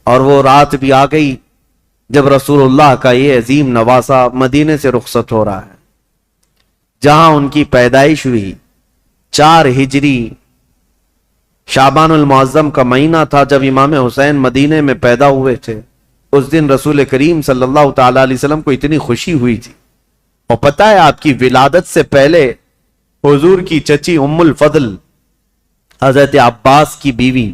اور وہ رات بھی آ گئی جب رسول اللہ کا یہ عظیم نواسہ مدینے سے رخصت ہو رہا ہے، جہاں ان کی پیدائش ہوئی 4 ہجری شعبان المعظم کا مہینہ تھا، جب امام حسین مدینے میں پیدا ہوئے تھے۔ اس دن رسول کریم صلی اللہ تعالی علیہ وسلم کو اتنی خوشی ہوئی تھی، اور پتہ ہے آپ کی ولادت سے پہلے حضور کی چچی ام الفضل حضرت عباس کی بیوی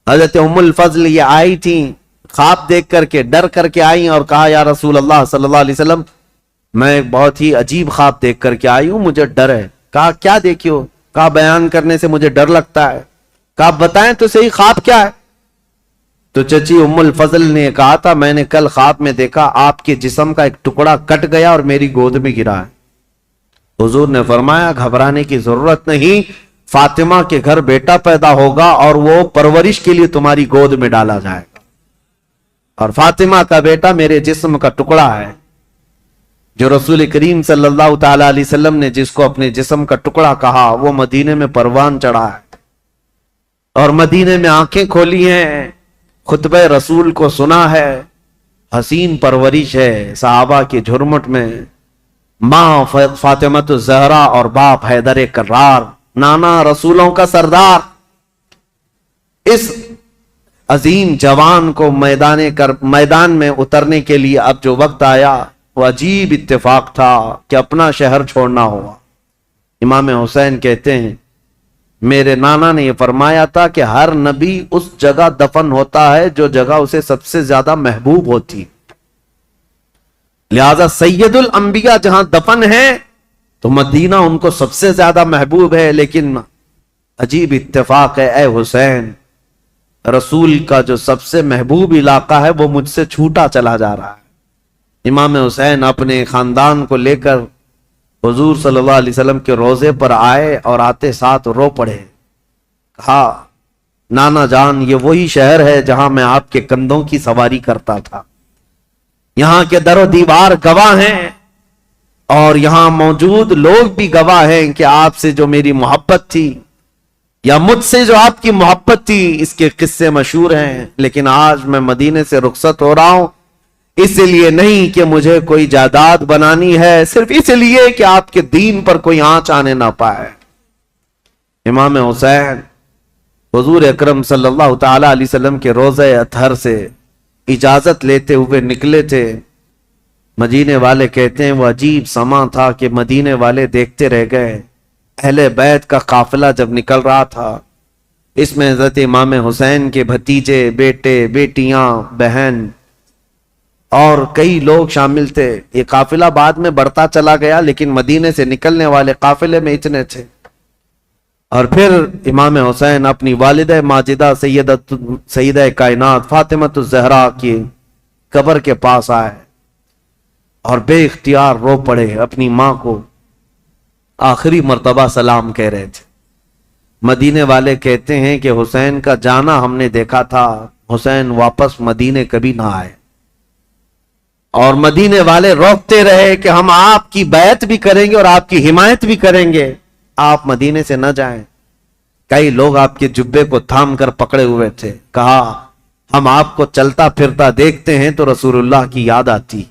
حضرت ام الفضل یہ آئی تھی، خواب دیکھ کر کے ڈر کر کے آئی اور کہا یا رسول اللہ صلی اللہ علیہ وسلم میں بہت ہی عجیب خواب دیکھ کر کے آئی ہوں، مجھے ڈر ہے۔ کہا کیا دیکھی ہو؟ کہا بیان کرنے سے مجھے ڈر لگتا ہے۔ کہا بتائیں تو صحیح خواب کیا ہے؟ تو چچی ام الفضل نے کہا تھا میں نے کل خواب میں دیکھا آپ کے جسم کا ایک ٹکڑا کٹ گیا اور میری گود میں گرا ہے۔ حضور نے فرمایا گھبرانے کی ضرورت نہیں، فاطمہ کے گھر بیٹا پیدا ہوگا اور وہ پرورش کے لیے تمہاری گود میں ڈالا جائے گا، اور فاطمہ کا بیٹا میرے جسم کا ٹکڑا ہے۔ جو رسول کریم صلی اللہ تعالی علیہ وسلم نے جس کو اپنے جسم کا ٹکڑا کہا وہ مدینے میں پروان چڑھا ہے، اور مدینے میں آنکھیں کھولی ہیں، خطبہ رسول کو سنا ہے، حسین پرورش ہے صحابہ کی جھرمٹ میں، ماں فاطمۃ الزہرا اور باپ حیدر کرار، نانا رسولوں کا سردار۔ اس عظیم جوان کو میدان میں اترنے کے لیے اب جو وقت آیا وہ عجیب اتفاق تھا کہ اپنا شہر چھوڑنا ہوا۔ امام حسین کہتے ہیں میرے نانا نے یہ فرمایا تھا کہ ہر نبی اس جگہ دفن ہوتا ہے جو جگہ اسے سب سے زیادہ محبوب ہوتی، لہذا سید الانبیاء جہاں دفن ہے تو مدینہ ان کو سب سے زیادہ محبوب ہے۔ لیکن عجیب اتفاق ہے اے حسین، رسول کا جو سب سے محبوب علاقہ ہے وہ مجھ سے چھوٹا چلا جا رہا ہے۔ امام حسین اپنے خاندان کو لے کر حضور صلی اللہ علیہ وسلم کے روضے پر آئے اور آتے ساتھ رو پڑے، کہا نانا جان یہ وہی شہر ہے جہاں میں آپ کے کندھوں کی سواری کرتا تھا، یہاں کے در و دیوار گواہ ہیں اور یہاں موجود لوگ بھی گواہ ہیں کہ آپ سے جو میری محبت تھی یا مجھ سے جو آپ کی محبت تھی اس کے قصے مشہور ہیں۔ لیکن آج میں مدینے سے رخصت ہو رہا ہوں، اس لیے نہیں کہ مجھے کوئی جائیداد بنانی ہے، صرف اس لیے کہ آپ کے دین پر کوئی آنچ آنے نہ پائے۔ امام حسین حضور اکرم صلی اللہ تعالی علیہ وسلم کے روضہ اطہر سے اجازت لیتے ہوئے نکلے تھے۔ مدینے والے کہتے ہیں وہ عجیب سما تھا کہ مدینے والے دیکھتے رہ گئے۔ اہل بیت کا قافلہ جب نکل رہا تھا، اس میں حضرت امام حسین کے بھتیجے، بیٹے، بیٹیاں، بہن اور کئی لوگ شامل تھے۔ یہ قافلہ بعد میں بڑھتا چلا گیا لیکن مدینے سے نکلنے والے قافلے میں اتنے تھے۔ اور پھر امام حسین اپنی والدہ ماجدہ سیدہ کائنات فاطمۃ الزہرا کی قبر کے پاس آئے اور بے اختیار رو پڑے، اپنی ماں کو آخری مرتبہ سلام کہہ رہے تھے۔ مدینے والے کہتے ہیں کہ حسین کا جانا ہم نے دیکھا تھا، حسین واپس مدینے کبھی نہ آئے، اور مدینے والے روکتے رہے کہ ہم آپ کی بیعت بھی کریں گے اور آپ کی حمایت بھی کریں گے، آپ مدینے سے نہ جائیں۔ کئی لوگ آپ کے جبے کو تھام کر پکڑے ہوئے تھے، کہا ہم آپ کو چلتا پھرتا دیکھتے ہیں تو رسول اللہ کی یاد آتی،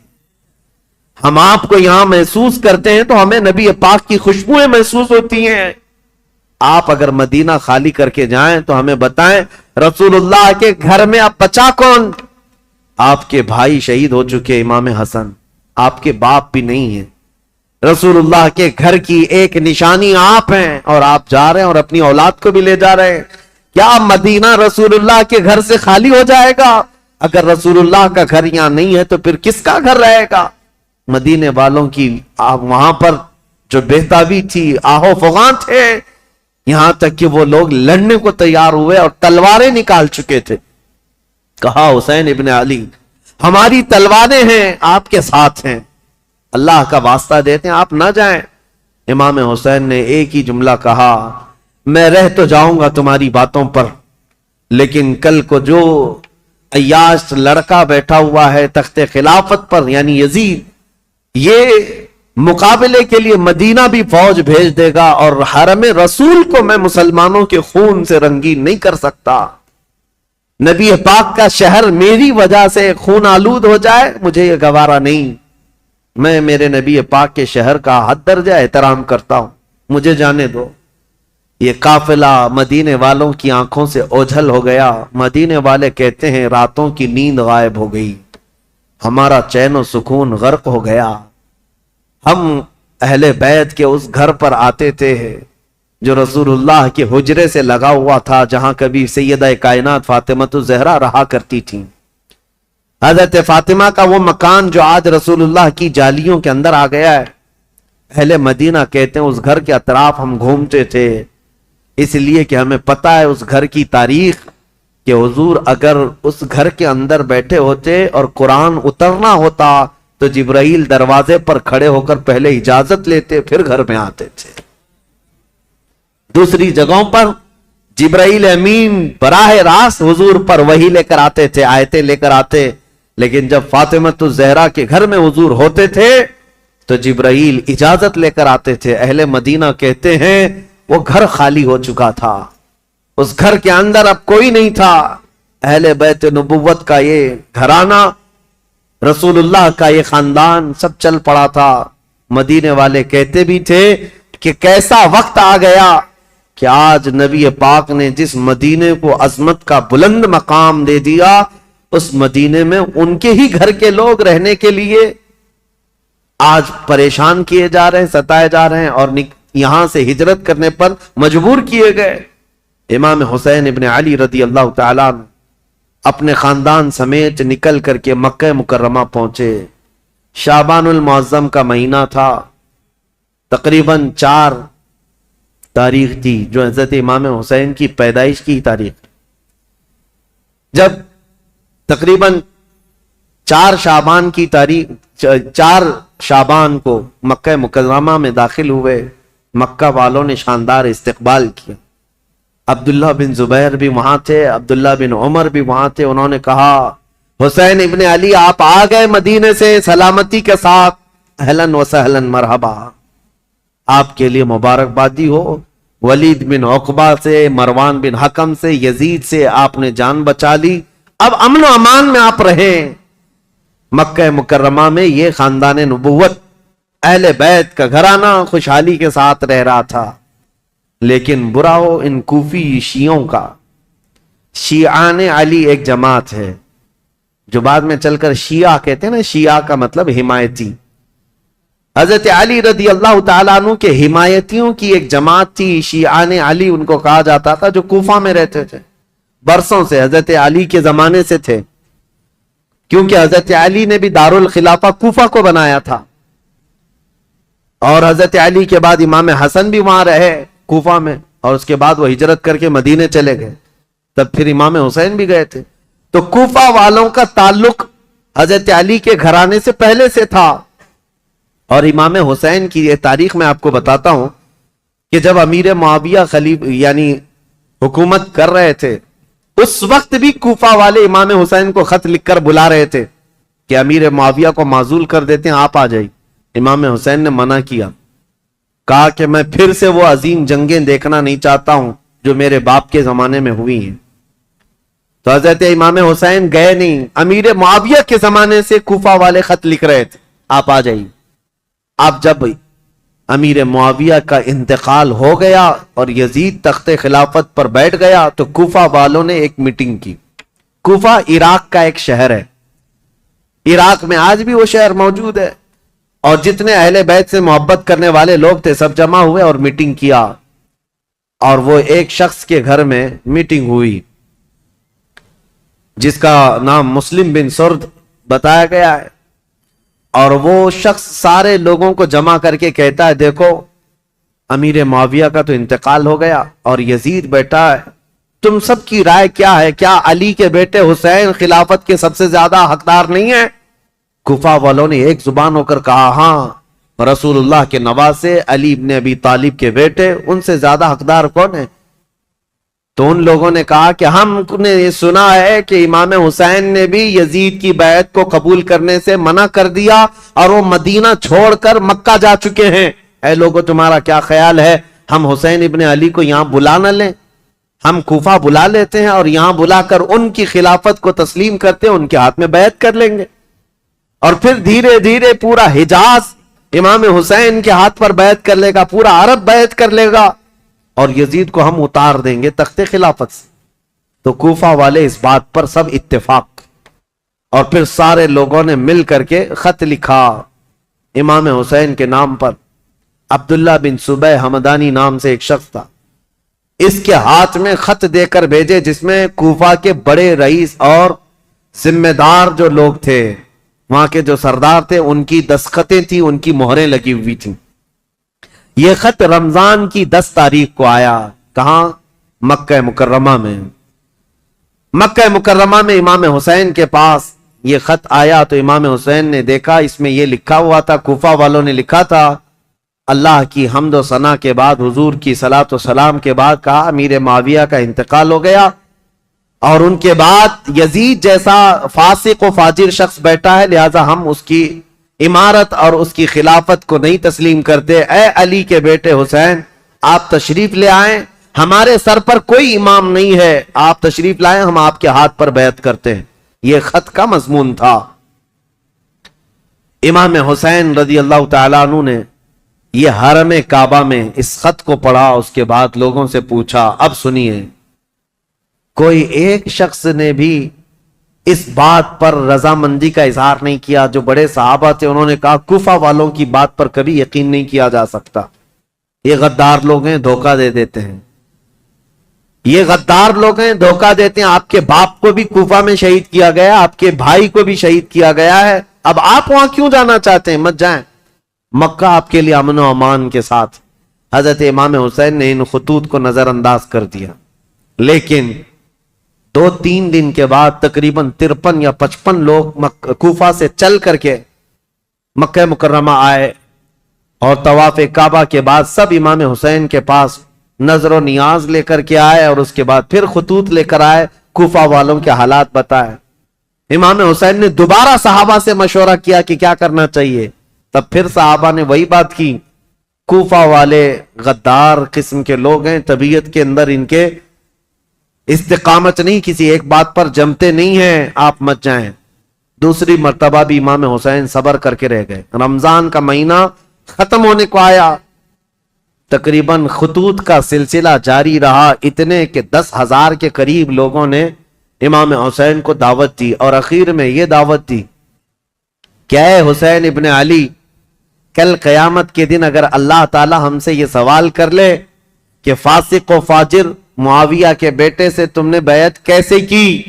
ہم آپ کو یہاں محسوس کرتے ہیں تو ہمیں نبی پاک کی خوشبوئیں محسوس ہوتی ہیں، آپ اگر مدینہ خالی کر کے جائیں تو ہمیں بتائیں رسول اللہ کے گھر میں اب بچا کون؟ آپ کے بھائی شہید ہو چکے، امام حسن، آپ کے باپ بھی نہیں ہیں، رسول اللہ کے گھر کی ایک نشانی آپ ہیں، اور آپ جا رہے ہیں اور اپنی اولاد کو بھی لے جا رہے ہیں۔ کیا مدینہ رسول اللہ کے گھر سے خالی ہو جائے گا؟ اگر رسول اللہ کا گھر یہاں نہیں ہے تو پھر کس کا گھر رہے گا؟ مدینے والوں کی وہاں پر جو بہتاوی تھی، آہو فغاں تھے، یہاں تک کہ وہ لوگ لڑنے کو تیار ہوئے اور تلواریں نکال چکے تھے۔ کہا حسین ابن علی ہماری تلواریں ہیں، آپ کے ساتھ ہیں، اللہ کا واسطہ دیتے ہیں آپ نہ جائیں۔ امام حسین نے ایک ہی جملہ کہا، میں رہ تو جاؤں گا تمہاری باتوں پر، لیکن کل کو جو عیاش لڑکا بیٹھا ہوا ہے تخت خلافت پر یعنی یزید، یہ مقابلے کے لیے مدینہ بھی فوج بھیج دے گا اور حرم رسول کو میں مسلمانوں کے خون سے رنگین نہیں کر سکتا، نبی پاک کا شہر میری وجہ سے خون آلود ہو جائے، مجھے یہ گوارا نہیں. میں میرے نبی پاک کے شہر کا حد درجہ احترام کرتا ہوں، مجھے جانے دو. یہ قافلہ مدینے والوں کی آنکھوں سے اوجھل ہو گیا. مدینے والے کہتے ہیں راتوں کی نیند غائب ہو گئی، ہمارا چین و سکون غرق ہو گیا. ہم اہل بیت کے اس گھر پر آتے تھے جو رسول اللہ کے حجرے سے لگا ہوا تھا، جہاں کبھی سیدہ کائنات فاطمہ الزہرا رہا کرتی تھیں. حضرت فاطمہ کا وہ مکان جو آج رسول اللہ کی جالیوں کے اندر آ گیا ہے. اہل مدینہ کہتے ہیں اس گھر کے اطراف ہم گھومتے تھے، اس لیے کہ ہمیں پتہ ہے اس گھر کی تاریخ کہ حضور اگر اس گھر کے اندر بیٹھے ہوتے اور قرآن اترنا ہوتا تو جبرائیل دروازے پر کھڑے ہو کر پہلے اجازت لیتے پھر گھر میں آتے تھے. دوسری جگہوں پر جبرائیل امین براہ راست حضور پر وحی لے کر آتے تھے، آیتیں لے کر آتے، لیکن جب فاطمہ الزہرا کے گھر میں حضور ہوتے تھے تو جبرائیل اجازت لے کر آتے تھے. اہل مدینہ کہتے ہیں وہ گھر خالی ہو چکا تھا، اس گھر کے اندر اب کوئی نہیں تھا. اہل بیت نبوت کا یہ گھرانہ، رسول اللہ کا یہ خاندان سب چل پڑا تھا. مدینے والے کہتے بھی تھے کہ کیسا وقت آ گیا کہ آج نبی پاک نے جس مدینے کو عظمت کا بلند مقام دے دیا، اس مدینے میں ان کے ہی گھر کے لوگ رہنے کے لیے آج پریشان کیے جا رہے ہیں، ستائے جا رہے ہیں اور یہاں سے ہجرت کرنے پر مجبور کیے گئے. امام حسین ابن علی رضی اللہ تعالیٰ اپنے خاندان سمیت نکل کر کے مکہ مکرمہ پہنچے. شعبان المعظم کا مہینہ تھا، تقریباً 4 تاریخ تھی جو حضرت امام حسین کی پیدائش کی تاریخ. جب تقریباً 4 شعبان کی تاریخ 4 شعبان کو مکہ مکرمہ میں داخل ہوئے، مکہ والوں نے شاندار استقبال کیا. عبداللہ بن زبیر بھی وہاں تھے، عبداللہ بن عمر بھی وہاں تھے. انہوں نے کہا حسین ابن علی آپ آ گئے مدینے سے سلامتی کے ساتھ، اہلاً و سہلاً مرحبا، آپ کے لیے مبارکبادی ہو. ولید بن عقبہ سے، مروان بن حکم سے، یزید سے آپ نے جان بچا لی، اب امن و امان میں آپ رہیں. مکہ مکرمہ میں یہ خاندان نبوت اہل بیت کا گھرانہ خوشحالی کے ساتھ رہ رہا تھا. لیکن برا ہو ان کوفی شیعوں کا. شیعان علی ایک جماعت ہے جو بعد میں چل کر شیعہ کہتے ہیں نا، شیعہ کا مطلب حمایتی. حضرت علی رضی اللہ تعالیٰ عنہ کے حمایتیوں کی ایک جماعت تھی، شیعان علی ان کو کہا جاتا تھا، جو کوفہ میں رہتے تھے، برسوں سے حضرت علی کے زمانے سے تھے، کیونکہ حضرت علی نے بھی دارالخلافہ کوفہ کو بنایا تھا. اور حضرت علی کے بعد امام حسن بھی وہاں رہے کوفہ میں، اور اس کے بعد وہ ہجرت کر کے مدینے چلے گئے، تب پھر امام حسین بھی گئے تھے. تو کوفہ والوں کا تعلق حضرت علی کے گھرانے سے پہلے سے تھا. اور امام حسین کی یہ تاریخ میں آپ کو بتاتا ہوں کہ جب امیر معاویہ یعنی حکومت کر رہے تھے، اس وقت بھی کوفہ والے امام حسین کو خط لکھ کر بلا رہے تھے کہ امیر معاویہ کو معزول کر دیتے ہیں، آپ آ جائیے. امام حسین نے منع کیا، کہا کہ میں پھر سے وہ عظیم جنگیں دیکھنا نہیں چاہتا ہوں جو میرے باپ کے زمانے میں ہوئی ہیں. تو حضرت امام حسین گئے نہیں. امیر معاویہ کے زمانے سے کوفہ والے خط لکھ رہے تھے، آپ آ جائیے. اب جب امیر معاویہ کا انتقال ہو گیا اور یزید تخت خلافت پر بیٹھ گیا تو کوفہ والوں نے ایک میٹنگ کی. کوفہ عراق کا ایک شہر ہے، عراق میں آج بھی وہ شہر موجود ہے، اور جتنے اہل بیت سے محبت کرنے والے لوگ تھے سب جمع ہوئے اور میٹنگ کیا. اور وہ ایک شخص کے گھر میں میٹنگ ہوئی جس کا نام مسلم بن سرد بتایا گیا ہے. اور وہ شخص سارے لوگوں کو جمع کر کے کہتا ہے، دیکھو امیر معاویہ کا تو انتقال ہو گیا اور یزید بیٹا ہے، تم سب کی رائے کیا ہے؟ کیا علی کے بیٹے حسین خلافت کے سب سے زیادہ حقدار نہیں ہیں؟ کوفہ والوں نے ایک زبان ہو کر کہا، ہاں، رسول اللہ کے نواسے علی ابن ابی طالب کے بیٹے، ان سے زیادہ حقدار کون ہے؟ تو ان لوگوں نے کہا کہ ہم نے یہ سنا ہے کہ امام حسین نے بھی یزید کی بیعت کو قبول کرنے سے منع کر دیا اور وہ مدینہ چھوڑ کر مکہ جا چکے ہیں. اے لوگوں، تمہارا کیا خیال ہے ہم حسین ابن علی کو یہاں بلا نہ لیں؟ ہم کوفہ بلا لیتے ہیں اور یہاں بلا کر ان کی خلافت کو تسلیم کرتے ہیں، ان کے ہاتھ میں بیعت کر لیں گے، اور پھر دھیرے دھیرے پورا حجاز امام حسین کے ہاتھ پر بیعت کر لے گا، پورا عرب بیعت کر لے گا، اور یزید کو ہم اتار دیں گے تخت خلافت سے۔ تو کوفہ والے اس بات پر سب اتفاق، اور پھر سارے لوگوں نے مل کر کے خط لکھا امام حسین کے نام پر۔ عبداللہ بن صبح حمدانی نام سے ایک شخص تھا، اس کے ہاتھ میں خط دے کر بھیجے جس میں کوفہ کے بڑے رئیس اور ذمہ دار جو لوگ تھے، وہاں کے جو سردار تھے، ان کی دستخطیں تھیں، ان کی مہریں لگی ہوئی تھیں۔ یہ خط رمضان کی 10 تاریخ کو آیا، کہاں؟ مکہ مکرمہ میں۔ مکہ مکرمہ میں امام حسین کے پاس یہ خط آیا تو امام حسین نے دیکھا، اس میں یہ لکھا ہوا تھا، کوفہ والوں نے لکھا تھا، اللہ کی حمد و ثنا کے بعد، حضور کی صلاۃ و سلام کے بعد کہا امیر معاویہ کا انتقال ہو گیا، اور ان کے بعد یزید جیسا فاسق و فاجر شخص بیٹھا ہے، لہذا ہم اس کی امارت اور اس کی خلافت کو نہیں تسلیم کرتے۔ اے علی کے بیٹے حسین، آپ تشریف لے آئیں، ہمارے سر پر کوئی امام نہیں ہے، آپ تشریف لائیں، ہم آپ کے ہاتھ پر بیعت کرتے ہیں۔ یہ خط کا مضمون تھا۔ امام حسین رضی اللہ تعالیٰ عنہ نے یہ حرم کعبہ میں اس خط کو پڑھا، اس کے بعد لوگوں سے پوچھا، اب سنیے، کوئی ایک شخص نے بھی اس بات پر رضامندی کا اظہار نہیں کیا۔ جو بڑے صحابہ تھے انہوں نے کہا کوفہ والوں کی بات پر کبھی یقین نہیں کیا جا سکتا، یہ غدار لوگ ہیں، دھوکہ دے دیتے ہیں، یہ غدار لوگ ہیں، دھوکہ دیتے ہیں۔ آپ کے باپ کو بھی کوفہ میں شہید کیا گیا، آپ کے بھائی کو بھی شہید کیا گیا ہے، اب آپ وہاں کیوں جانا چاہتے ہیں؟ مت جائیں، مکہ آپ کے لیے امن و امان کے ساتھ۔ حضرت امام حسین نے ان خطوط کو نظر انداز کر دیا، لیکن 2-3 دن کے بعد تقریباً 53 یا 55 لوگ کوفہ سے چل کر کے مکہ مکرمہ آئے، اور طواف کعبہ کے بعد سب امام حسین کے پاس نظر و نیاز لے کر کے آئے، اور اس کے بعد پھر خطوط لے کر آئے، کوفہ والوں کے حالات بتائے۔ امام حسین نے دوبارہ صحابہ سے مشورہ کیا کہ کیا کرنا چاہیے، تب پھر صحابہ نے وہی بات کی، کوفہ والے غدار قسم کے لوگ ہیں، طبیعت کے اندر ان کے استقامت نہیں، کسی ایک بات پر جمتے نہیں ہیں، آپ مت جائیں۔ دوسری مرتبہ بھی امام حسین صبر کر کے رہ گئے۔ رمضان کا مہینہ ختم ہونے کو آیا، تقریباً خطوط کا سلسلہ جاری رہا، اتنے کہ 10,000 کے قریب لوگوں نے امام حسین کو دعوت دی، اور اخیر میں یہ دعوت دی کہ اے حسین ابن علی، کل قیامت کے دن اگر اللہ تعالی ہم سے یہ سوال کر لے کہ فاسق و فاجر معاویہ کے بیٹے سے تم نے بیعت کیسے کی،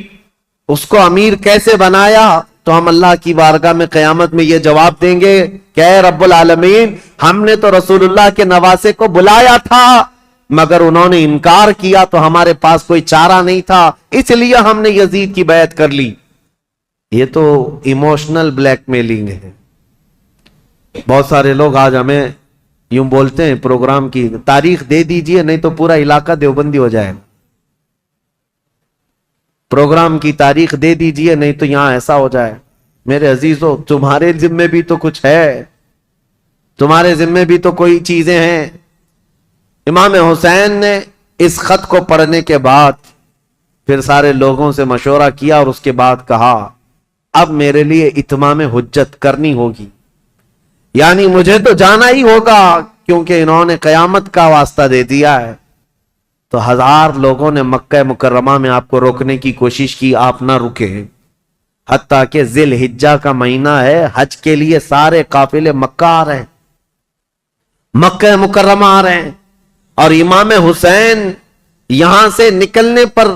اس کو امیر کیسے بنایا، تو ہم اللہ کی بارگاہ میں قیامت میں یہ جواب دیں گے کہ اے رب العالمین، ہم نے تو رسول اللہ کے نواسے کو بلایا تھا مگر انہوں نے انکار کیا، تو ہمارے پاس کوئی چارہ نہیں تھا، اس لیے ہم نے یزید کی بیعت کر لی۔ یہ تو ایموشنل بلیک میلنگ ہے۔ بہت سارے لوگ آج ہمیں یوں بولتے ہیں پروگرام کی تاریخ دے دیجئے نہیں تو پورا علاقہ دیوبندی ہو جائے، پروگرام کی تاریخ دے دیجئے نہیں تو یہاں ایسا ہو جائے۔ میرے عزیزو، تمہارے ذمے بھی تو کچھ ہے، تمہارے ذمے بھی تو کوئی چیزیں ہیں۔ امام حسین نے اس خط کو پڑھنے کے بعد پھر سارے لوگوں سے مشورہ کیا، اور اس کے بعد کہا اب میرے لیے اتمام حجت کرنی ہوگی، یعنی مجھے تو جانا ہی ہوگا، کیونکہ انہوں نے قیامت کا واسطہ دے دیا ہے۔ تو 1000 لوگوں نے مکہ مکرمہ میں آپ کو روکنے کی کوشش کی، آپ نہ رکے، حتیٰ کہ ذی الحجہ کا مہینہ ہے، حج کے لیے سارے قافلے مکہ آ رہے ہیں، مکہ مکرمہ آ رہے ہیں، اور امام حسین یہاں سے نکلنے پر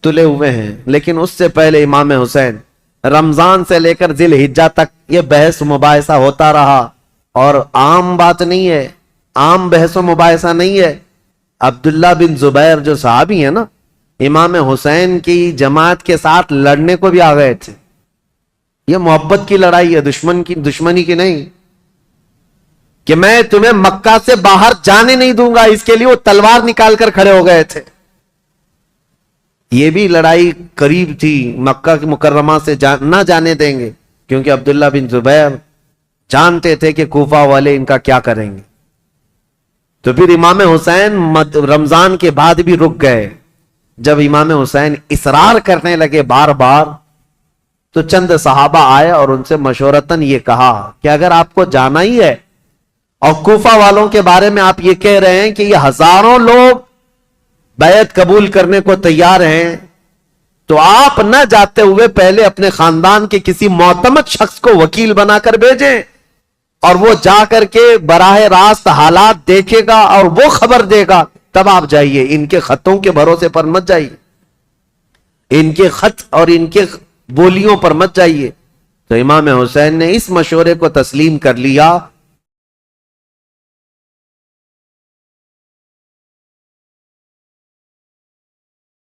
تلے ہوئے ہیں۔ لیکن اس سے پہلے امام حسین رمضان سے لے کر ذی الحجہ تک یہ بحث مباحثہ ہوتا رہا، اور عام بات نہیں ہے، عام بحث و مباحثہ نہیں ہے۔ عبداللہ بن زبیر جو صحابی ہیں نا، امام حسین کی جماعت کے ساتھ لڑنے کو بھی آ گئے تھے۔ یہ محبت کی لڑائی ہے، دشمنی کی نہیں، کہ میں تمہیں مکہ سے باہر جانے نہیں دوں گا، اس کے لیے وہ تلوار نکال کر کھڑے ہو گئے تھے۔ یہ بھی لڑائی قریب تھی، مکہ کی مکرمہ سے نہ جانے دیں گے، کیونکہ عبداللہ بن زبیر جانتے تھے کہ کوفہ والے ان کا کیا کریں گے۔ تو پھر امام حسین رمضان کے بعد بھی رک گئے، جب امام حسین اصرار کرنے لگے بار بار تو چند صحابہ آئے اور ان سے مشورتاً یہ کہا کہ اگر آپ کو جانا ہی ہے اور کوفہ والوں کے بارے میں آپ یہ کہہ رہے ہیں کہ یہ ہزاروں لوگ بیعت قبول کرنے کو تیار ہیں، تو آپ نہ جاتے ہوئے پہلے اپنے خاندان کے کسی معتمد شخص کو وکیل بنا کر بھیجیں، اور وہ جا کر کے براہ راست حالات دیکھے گا اور وہ خبر دے گا، تب آپ جائیے، ان کے خطوں کے بھروسے پر مت جائیے، ان کے خط اور ان کے بولیوں پر مت جائیے۔ تو امام حسین نے اس مشورے کو تسلیم کر لیا